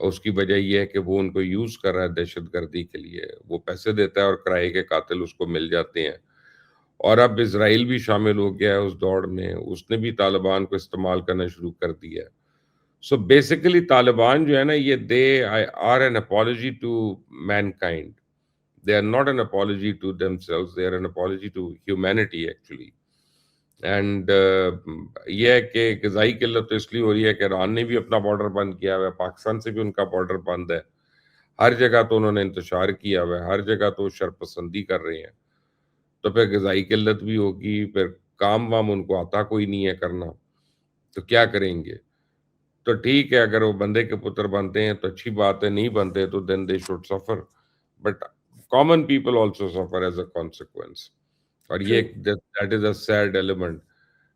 اور اس کی وجہ یہ ہے کہ وہ ان کو یوز کر رہا ہے دہشت گردی کے لیے، وہ پیسے دیتا ہے اور کرائے کے قاتل اس کو مل جاتے ہیں۔ اور اب اسرائیل بھی شامل ہو گیا ہے اس دوڑ میں، اس نے بھی طالبان کو استعمال کرنا شروع کر دیا ہے۔ سو بیسیکلی طالبان جو ہے نا، یہ they are an apology to mankind, they are not an apology to themselves, they are an apology to humanity actually. And یہ ہے کہ غذائی قلت تو اس لیے ہو رہی ہے کہ ایران نے بھی اپنا بارڈر بند کیا ہوا ہے، پاکستان سے بھی ان کا بارڈر بند ہے، ہر جگہ تو انہوں نے انتشار کیا ہوا ہے، ہر جگہ تو شرپسندی کر رہے ہیں، تو پھر غذائی قلت بھی ہوگی، پھر کام وام ان کو آتا کوئی نہیں ہے کرنا، تو کیا کریں گے؟ تو ٹھیک ہے، اگر وہ بندے کے پتر بنتے ہیں تو اچھی بات ہے، نہیں بنتے تو then they should suffer, but common people also suffer as a consequence, اور یہ true. That is a sad element.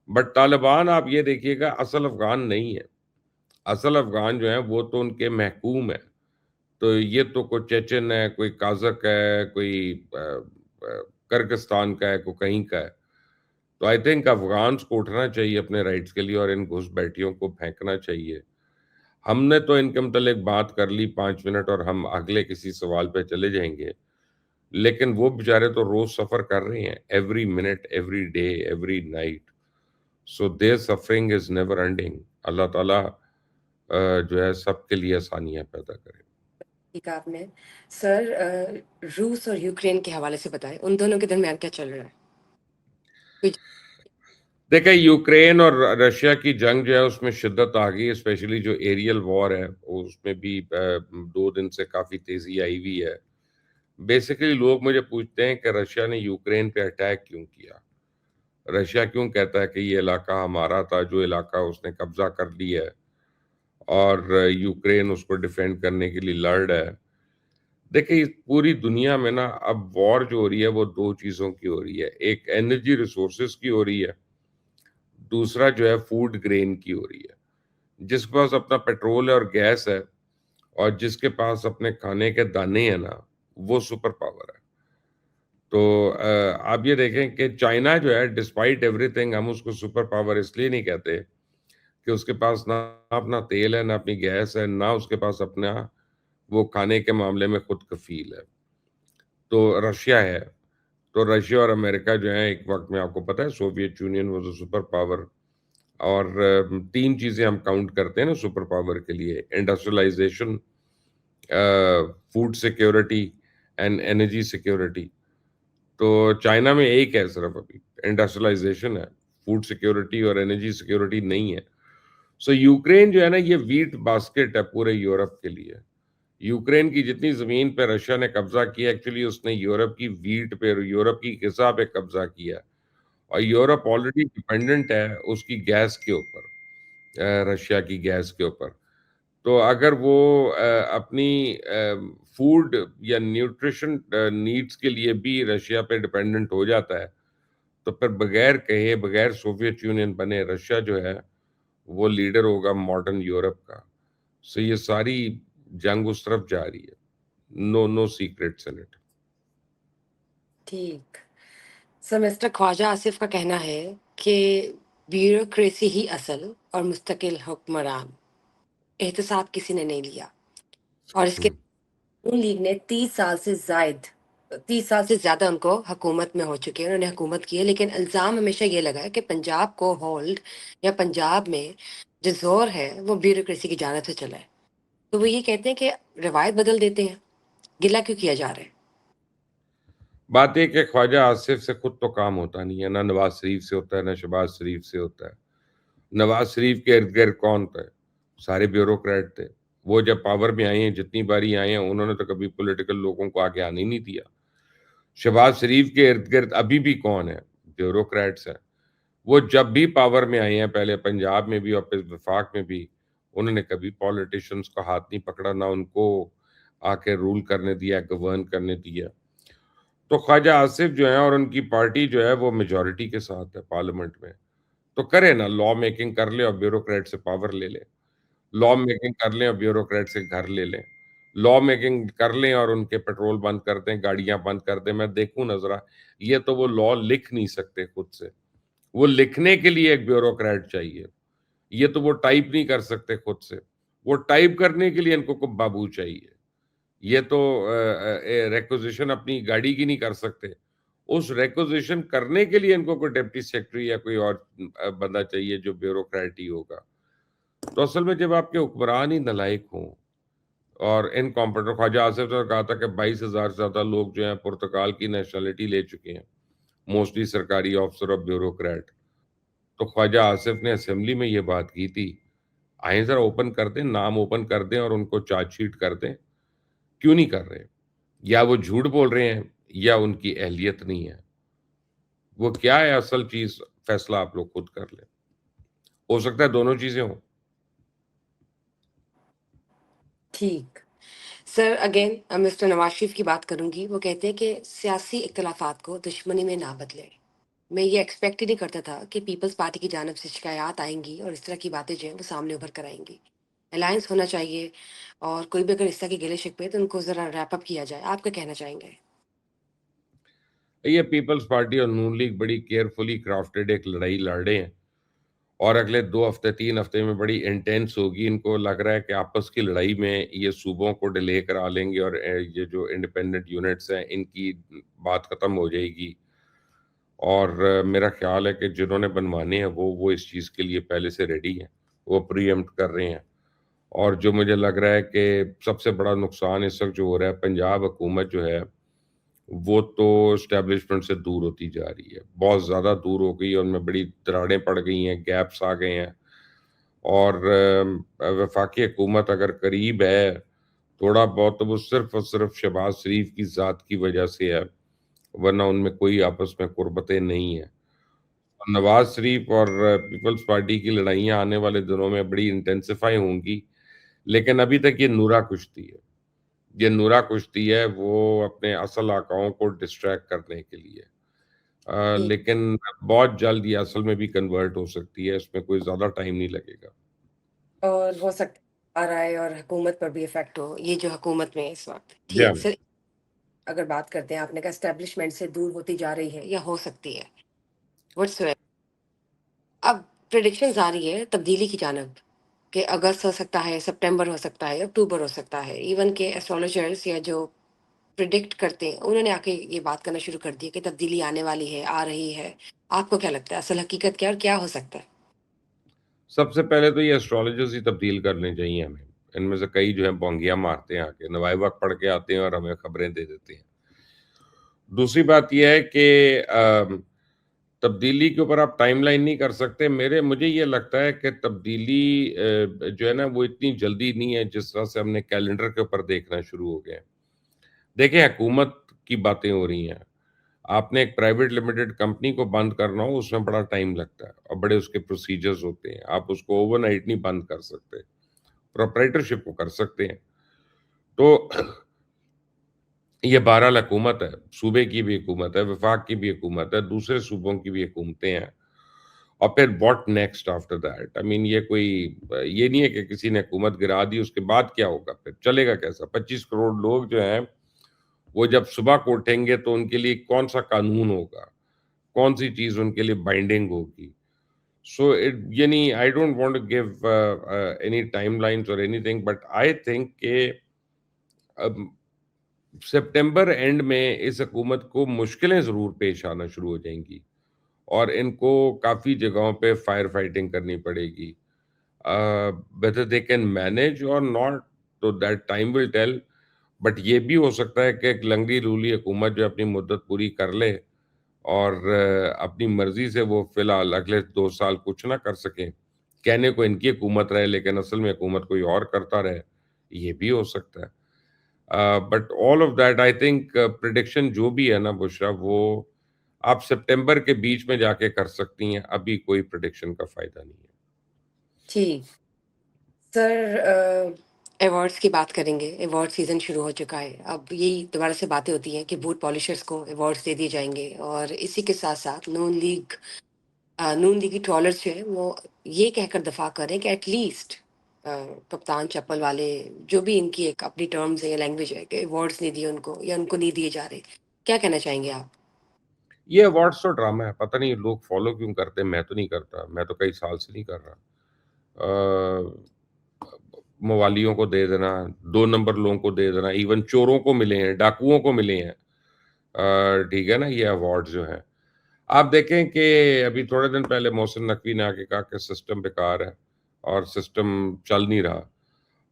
But Taliban آپ یہ دیکھیے گا اصل افغان نہیں ہے، اصل افغان جو ہیں وہ تو ان کے محکوم ہے، تو یہ تو کوئی چیچن ہے، کوئی کازک ہے، کوئی کرگستان کا ہے، کوئی کہیں کا ہے۔ تو آئی تھنک افغانس کو اٹھنا چاہیے اپنے رائٹس کے لیے اور ان گھس بیٹھیوں کو پھینکنا چاہیے۔ ہم نے تو ان کے متعلق بات کر لی 5 منٹ اور ہم اگلے کسی سوال پہ چلے جائیں گے، لیکن وہ بیچارے تو روز سفر کر رہے ہیں، every minute, every day, every night, so their suffering is never ending. اللہ تعالیٰ جو ہے سب کے لیے آسانیاں پیدا کرے۔ ٹھیک ہے آپ نے سر روس اور یوکرین کے حوالے سے بتائیں، ان دونوں کے درمیان کیا چل رہا ہے؟ کوئی دیکھیں، یوکرین اور رشیا کی جنگ جو ہے اس میں شدت آ گئی، اسپیشلی جو ایریل وار ہے اس میں بھی 2 دن سے کافی تیزی آئی ہوئی ہے۔ بیسیکلی لوگ مجھے پوچھتے ہیں کہ رشیا نے یوکرین پہ اٹیک کیوں کیا، رشیا کیوں کہتا ہے کہ یہ علاقہ ہمارا تھا، جو علاقہ اس نے قبضہ کر لیا ہے، اور یوکرین اس کو ڈیفینڈ کرنے کے لیے لڑ رہا ہے۔ دیکھیں، پوری دنیا میں نا اب وار جو ہو رہی ہے وہ 2 چیزوں کی ہو رہی ہے، ایک انرجی ریسورسز کی ہو رہی ہے، دوسرا جو ہے فوڈ گرین کی ہو رہی ہے۔ جس کے پاس اپنا پیٹرول ہے اور گیس ہے، اور جس کے پاس اپنے کھانے کے دانے ہیں نا، وہ سپر پاور ہے۔ تو آپ یہ دیکھیں کہ چائنا جو ہے ڈسپائٹ ایوری تھنگ، ہم اس کو سپر پاور اس لیے نہیں کہتے کہ اس کے پاس نہ اپنا تیل ہے، نہ اپنی گیس ہے، نہ اس کے پاس اپنا وہ کھانے کے معاملے میں خود کفیل ہے، تو رشیا ہے۔ تو رشیا اور امریکہ جو ہیں، ایک وقت میں آپ کو پتہ ہے Soviet union was a super power, اور 3 چیزیں ہم کاؤنٹ کرتے ہیں نا سپر پاور کے لیے: industrialization, food security and energy security. تو چائنا میں ایک ہے صرف، ابھی انڈسٹریلائزیشن ہے، فوڈ سیکیورٹی اور انرجی سیکیورٹی نہیں ہے۔ سو یوکرین جو ہے نا، یہ ویٹ باسکٹ ہے پورے یورپ کے لیے۔ یوکرین کی جتنی زمین پہ رشیا نے قبضہ کیا، ایکچولی اس نے یورپ کی ویٹ پہ، یورپ کی غذا پہ قبضہ کیا، اور یورپ آلریڈی ڈیپینڈنٹ ہے اس کی گیس کے اوپر، رشیا کی گیس کے اوپر۔ تو اگر وہ اپنی فوڈ یا نیوٹریشن نیڈز کے لیے بھی رشیا پہ ڈیپینڈنٹ ہو جاتا ہے، تو پھر بغیر کہے، بغیر سوویت یونین بنے، رشیا جو ہے وہ لیڈر ہوگا ماڈرن یورپ کا۔ سو یہ ساری جنگ اس طرف جا رہی ہے، نو سیکرٹس ان اٹ۔ ٹھیک سر، مسٹر خواجہ آصف کا کہنا ہے کہ بیوروکریسی ہی اصل اور مستقل حکمران، احتساب کسی نے نہیں لیا، اور اس کے نون لیگ نے 30 سال سے زیادہ ان کو حکومت میں ہو چکے ہیں، انہوں نے حکومت کی ہے، لیکن الزام ہمیشہ یہ لگا ہے کہ پنجاب کو ہولڈ یا پنجاب میں جو زور ہے وہ بیوروکریسی کی جانب سے چلا ہے۔ تو وہ یہ کہتے ہیں کہ روایت بدل دیتے ہیں، گلا کیوں کیا جا رہا ہے؟ بات یہ کہ خواجہ آصف سے خود تو کام ہوتا نہیں ہے، نہ نواز شریف سے ہوتا ہے، نہ شہباز شریف سے ہوتا ہے۔ نواز شریف کے ارد گرد کون تھے؟ سارے بیوروکریٹ تھے۔ وہ جب پاور میں آئے ہیں، جتنی باری آئے ہیں، انہوں نے تو کبھی پولیٹیکل لوگوں کو آگے آنے ہی نہیں دیا۔ شہباز شریف کے ارد گرد ابھی بھی کون ہے؟ بیوروکریٹس ہیں۔ وہ جب بھی پاور میں آئے ہیں، پہلے پنجاب میں بھی اور پھر وفاق میں بھی، انہوں نے کبھی پولیٹیشنز کا ہاتھ نہیں پکڑا، نہ ان کو آ کے رول کرنے دیا، گورن کرنے دیا۔ تو خواجہ آصف جو ہیں اور ان کی پارٹی جو ہے وہ میجورٹی کے ساتھ ہے پارلیمنٹ میں، تو کرے نا، لا میکنگ کر لیں اور بیوروکریٹ سے پاور لے لیں، لا میکنگ کر لیں اور بیوروکریٹ سے گھر لے لیں، لا میکنگ کر لیں اور ان کے پیٹرول بند کر دیں، گاڑیاں بند کر دیں۔ میں دیکھوں نظرہ، یہ تو وہ لا لکھ نہیں سکتے خود سے، وہ لکھنے کے لیے ایک بیوروکریٹ چاہیے، یہ تو وہ ٹائپ نہیں کر سکتے خود سے، وہ ٹائپ کرنے کے لیے ان کو بابو چاہیے. یہ تو ریکوزیشن اپنی گاڑی کی نہیں کر سکتے. اس ریکوزیشن کرنے کے لیے ان کو کوئی ڈپٹی سیکرٹری یا کوئی اور بندہ چاہیے جو بیوروکریٹ ہی ہوگا. تو اصل میں جب آپ کے حکمران ہی نالائق ہوں اور انکمپیٹنٹ، خواجہ آصف نے کہا تھا کہ 22,000 سے زیادہ لوگ جو ہیں پرتگال کی نیشنلٹی لے چکے ہیں، موسٹلی سرکاری آفسر اور بیوروکریٹ. تو خواجہ آصف نے اسمبلی میں یہ بات کی تھی، آئیں ذرا اوپن کر دیں، نام اوپن کر دیں اور ان کو چارج شیٹ کر دیں. کیوں نہیں کر رہے؟ یا وہ جھوٹ بول رہے ہیں یا ان کی اہلیت نہیں ہے. وہ کیا ہے اصل چیز، فیصلہ آپ لوگ خود کر لیں. ہو سکتا ہے دونوں چیزیں ہوں. ٹھیک. Sir again mister Nawaz Sharif کی بات کروں گی. وہ کہتے ہیں کہ سیاسی اختلافات کو دشمنی میں نہ بدلیں. میں یہ ایکسپیکٹ ہی نہیں کرتا تھا کہ پیپلز پارٹی کی جانب سے شکایات آئیں گی اور اس طرح کی باتیں جو ہیں وہ سامنے ابھر کر آئیں گی. الائنس ہونا چاہیے اور کوئی بھی اگر اس طرح کے گلے شکوے تو ان کو ذرا ریپ اپ کیا جائے. آپ کیا کہنا چاہیں گے؟ یہ پیپلز پارٹی اور نون لیگ بڑی کیئرفلی کرافٹڈ ایک لڑائی لڑ رہے ہیں اور اگلے 2 ہفتے 3 ہفتے میں بڑی انٹینس ہوگی. ان کو لگ رہا ہے کہ آپس کی لڑائی میں یہ صوبوں کو ڈیلے کرا لیں گے اور یہ جو انڈیپینڈنٹ یونٹس ہیں ان کی بات ختم ہو جائے گی. اور میرا خیال ہے کہ جنہوں نے بنوانے ہیں وہ اس چیز کے لیے پہلے سے ریڈی ہیں، وہ پری ایمپٹ کر رہے ہیں. اور جو مجھے لگ رہا ہے کہ سب سے بڑا نقصان اس وقت جو ہو رہا ہے، پنجاب حکومت جو ہے وہ تو اسٹیبلشمنٹ سے دور ہوتی جا رہی ہے، بہت زیادہ دور ہو گئی ہے. ان میں بڑی دراڑیں پڑ گئی ہیں، گیپس آ گئے ہیں. اور وفاقی حکومت اگر قریب ہے تھوڑا بہت تو وہ صرف اور صرف شہباز شریف کی ذات کی وجہ سے ہے، ورنہ ان میں کوئی آپس میں قربتیں نہیں ہیں. نواز شریف اور پیپلز پارٹی کی لڑائیاں آنے والے دنوں میں بڑی انٹینسیفائی ہوں گی. لیکن ابھی تک یہ نورا کشتی ہے، یہ نورا کشتی ہے، وہ اپنے اصل آقاؤں کو ڈسٹریکٹ کرنے کے لیے. ٹھیک. لیکن بہت جلد یہ اصل میں بھی کنورٹ ہو سکتی ہے، اس میں کوئی زیادہ ٹائم نہیں لگے گا. اور ہو سکتا ہے رائے اور حکومت پر بھی افیکٹ ہو، یہ جو حکومت میں ہے اس وقت. جی ٹھیک سر. اگر بات کرتے ہیں، آپ نے کہا اسٹیبلشمنٹ سے دور ہوتی جا رہی ہے یا ہو سکتی ہے. وٹس اب پریڈکشنز آ رہی ہے تبدیلی کی جانب کہ اگست ہو سکتا ہے، سپٹمبر ہو سکتا ہے، اکتوبر ہو سکتا ہے. ایون کہ ایسٹرولوجرس یا جو پریڈکٹ کرتے ہیں انہوں نے آ کے یہ بات کرنا شروع کر دی کہ تبدیلی آنے والی ہے، آ رہی ہے. آپ کو کیا لگتا ہے اصل حقیقت کیا اور کیا ہو سکتا ہے؟ سب سے پہلے تو یہ اسٹرالوجرز ہی تبدیل کرنے چاہیے ہمیں. ان میں سے کئی جو ہیں بونگیاں مارتے ہیں، آ کے نوائے وقت پڑھ کے آتے ہیں اور ہمیں خبریں دے دیتے ہیں. دوسری بات یہ ہے کہ تبدیلی کے اوپر آپ ٹائم لائن نہیں کر سکتے. مجھے یہ لگتا ہے کہ تبدیلی جو ہے نا وہ اتنی جلدی نہیں ہے جس طرح سے ہم نے کیلنڈر کے اوپر دیکھنا شروع ہو گئے ہیں. دیکھیں حکومت کی باتیں ہو رہی ہیں، آپ نے ایک پرائیویٹ لمیٹڈ کمپنی کو بند کرنا ہو اس میں بڑا ٹائم لگتا ہے اور بڑے اس کے پروسیجرز ہوتے ہیں. آپ اس کو اوور نائٹ نہیں بند کر سکتے، پروپرائٹرشپ کو کر سکتے ہیں. تو یہ بہرحال حکومت ہے، صوبے کی بھی حکومت ہے، وفاق کی بھی حکومت ہے، دوسرے صوبوں کی بھی حکومتیں ہیں. اور پھر واٹ نیکسٹ آفٹر دیٹ؟ آئی مین یہ نہیں ہے کہ کسی نے حکومت گرا دی اس کے بعد کیا ہوگا، پھر چلے گا کیسا؟ 25 کروڑ لوگ جو ہیں وہ جب صبح کو اٹھیں گے تو ان کے لیے کون سا قانون ہوگا، کون سی چیز ان کے لیے بائنڈنگ ہوگی؟ سو یعنی I don't want to give any timelines اور anything, but I think کہ سپٹمبر اینڈ میں اس حکومت کو مشکلیں ضرور پیش آنا شروع ہو جائیں گی اور ان کو کافی جگہوں پہ فائر فائٹنگ کرنی پڑے گی. whether they can manage or not تو that time will tell. But یہ بھی ہو سکتا ہے کہ ایک لنگڑی لولی حکومت جو اپنی مدت پوری کر لے اور اپنی مرضی سے وہ فی الحال اگلے 2 سال کچھ نہ کر سکیں، کہنے کو ان کی حکومت رہے لیکن اصل میں حکومت کوئی اور کرتا رہے. یہ بھی ہو سکتا ہے. But all of that I think prediction جو بھی ہے نا بشرا، وہ آپ سپٹمبر کے بیچ میں جا کے کر سکتی ہیں، ابھی کوئی پریڈکشن کا فائدہ نہیں ہے. ٹھیک. سر ایوارڈس کی بات کریں گے. ایوارڈ سیزن شروع ہو چکا ہے. اب یہی دوبارہ سے باتیں ہوتی ہیں کہ بوٹ پالشرز کو ایوارڈس دے دیے جائیں گے اور اسی کے ساتھ ساتھ نون لیگی ٹرالرز جو ہیں وہ یہ کہہ کر دفاع کر رہے ہیں کہ ایٹ لیسٹ کپتان چپل والے جو بھی ان کی ایک اپنی ٹرمز ہے یا لینگویج ہے کہ ایوارڈس نہیں دیے ان کو یا ان کو نہیں دیے جا رہے. کیا کہنا چاہیں گے آپ؟ یہ ایوارڈس تو ڈرامہ ہے، پتہ نہیں لوگ فالو کیوں کرتے ہیں. میں تو نہیں کرتا، میں تو کئی سال سے نہیں کر رہا. موالیوں کو دے دینا، 2 نمبر لوگوں کو دے دینا، ایون چوروں کو ملے ہیں، ڈاکوؤں کو ملے ہیں، ٹھیک ہے نا، یہ ایوارڈ جو ہیں۔ آپ دیکھیں کہ ابھی تھوڑے دن پہلے محسن نقوی نے آ کے کہا کہ سسٹم بیکار ہے اور سسٹم چل نہیں رہا،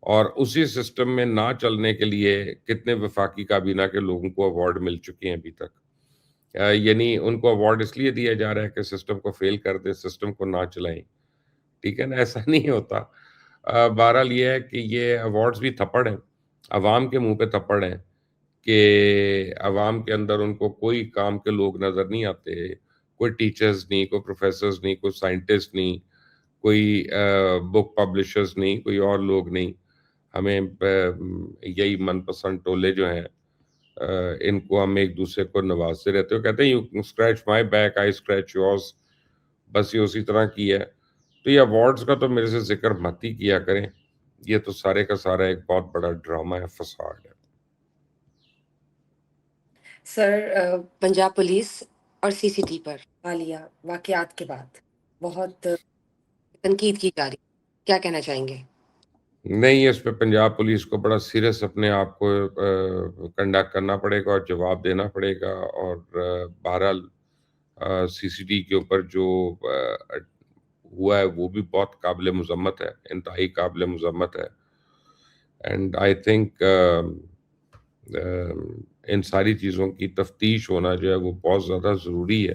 اور اسی سسٹم میں نہ چلنے کے لیے کتنے وفاقی کابینہ کے لوگوں کو ایوارڈ مل چکے ہیں ابھی تک۔ یعنی ان کو ایوارڈ اس لیے دیا جا رہا ہے کہ سسٹم کو فیل کر دیں، سسٹم کو نہ چلائیں، ٹھیک ہے نا، ایسا نہیں ہوتا۔ بہرحال یہ ہے کہ یہ ایوارڈز بھی تھپڑ ہیں، عوام کے منہ پہ تھپڑ ہیں کہ عوام کے اندر ان کو کوئی کام کے لوگ نظر نہیں آتے، کوئی ٹیچرز نہیں، کوئی پروفیسرز نہیں، کوئی سائنٹسٹ نہیں، کوئی بک پبلشرز نہیں، کوئی اور لوگ نہیں۔ ہمیں یہی من پسند ٹولے جو ہیں، ان کو ہم ایک دوسرے کو نوازتے رہتے ہو، کہتے ہیں you scratch my back I scratch yours, بس یہ اسی طرح کی ہے۔ تو یہ ایوارڈز کا تو میرے سے ذکر مت ہی کیا کریں، یہ تو سارے کا سارا ایک بہت بڑا ڈرامہ ہے، فساد ہے۔ سر پنجاب پولیس اور سی سی ٹی پر حالیہ واقعات کے بعد بہت تنقید کی جا رہی، کیا کہنا چاہیں گے؟ نہیں، اس پہ پنجاب پولیس کو بڑا سیریس اپنے آپ کو کنڈکٹ کرنا پڑے گا اور جواب دینا پڑے گا، اور بہرحال سی سی ٹی کے اوپر جو ہوا ہے وہ بھی بہت قابل مذمت ہے، انتہائی قابل مذمت ہے، اینڈ آئی تھنک ان ساری چیزوں کی تفتیش ہونا جو ہے وہ بہت زیادہ ضروری ہے۔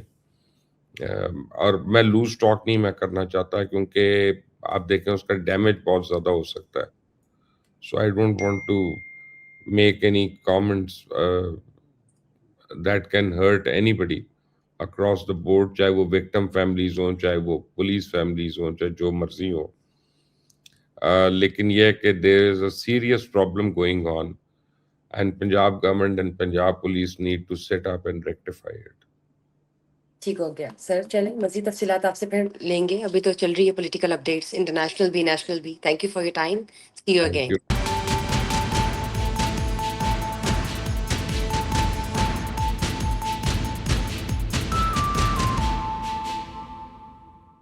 اور میں لوز ٹاک نہیں میں کرنا چاہتا، کیونکہ آپ دیکھیں اس کا ڈیمیج بہت زیادہ ہو سکتا ہے۔ So I don't want to make any comments that can hurt anybody across the board, چاہے وہ وکٹم فیملیز ہوں، چاہے وہ پولیس فیملیز ہوں، چاہے جو مرضی ہو۔ لیکن یہ ہے کہ there is a serious problem going on, and Punjab government and Punjab police need to set up and rectify it. ٹھیک ہو گیا سر، چلیں مزید تفصیلات آپ سے پھر لیں گے، ابھی تو چل رہی ہے پولیٹیکل اپڈیٹس، انٹرنیشنل بھی نیشنل بھی۔ Thank you for your time, see you thank again. You.